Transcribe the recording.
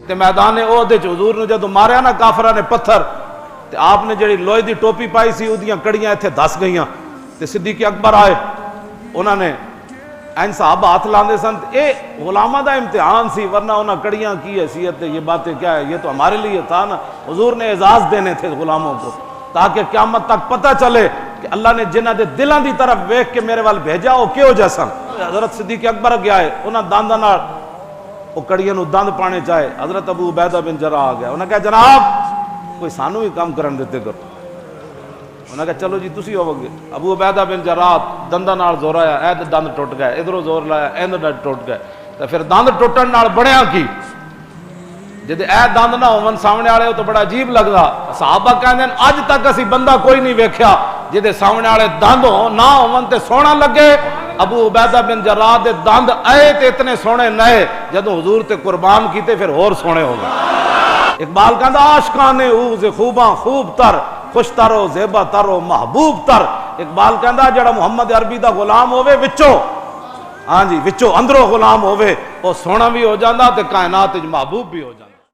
تے میدان احد وچ حضور نے جدوں ماریا نا کافراں نے پتھر تے آپ نے جڑی لوہے دی ٹوپی پائی سی اودیاں کڑیاں ایتھے دس گئیاں تے صدیق اکبر آئے انہاں نے این صحابہ ہاتھ لاندے سن اے غلامہ دا امتحان سی ورنہ انہاں کڑیاں کی حیثیت ہے یہ باتیں کیا ہے یہ تو ہمارے لیے تھا نا حضور نے اعزاز دینے تھے غلاموں کو تاکہ قیامت تک پتہ چلے کہ اللہ نے جنہ دے دلاں دی طرف ویکھ کے میرے وال بھیجا او کیوں جیسا حضرت صدیق اکبر اگے آئے انہاں دانداں نال او کڑیاں نو دند پانے چاہے حضرت ابو عبیدہ بن جراح آ گیا انہاں کہا جناب کوئی سانو بھی کام کرن دیتے کرو انہاں کہا چلو جی تسی ہوو گے ابو عبیدہ بن جراح دنداں نال زور آیا اے دند ٹوٹ گئے ادھروں زور لایا اے دند ٹوٹ گئے تے پھر دند ٹوٹن نال بنیا کی جدے اے دند نہ ہون سامنے والے تو بڑا عجیب لگدا صحابہ کہندے اج تک اسی بندہ کوئی نہیں ویکھیا جدے سامنے والے دند ہو نہ ہون تے سونا لگے ابو عبیدہ بن جراح دے دند اے تے اتنے سونے نئے جدوں حضور تے قربان کیتے پھر اور سونے ہو گئے اقبال کہندا عاشقان او ز خوباں خوب تر خوش تر و زیبا تر و محبوب تر اقبال کہندا جڑا محمد عربی دا غلام ہوے وچوں ہاں جی وچوں اندروں غلام ہوے او سونا بھی ہو جاندا تے کائنات وچ محبوب بھی ہو جاندا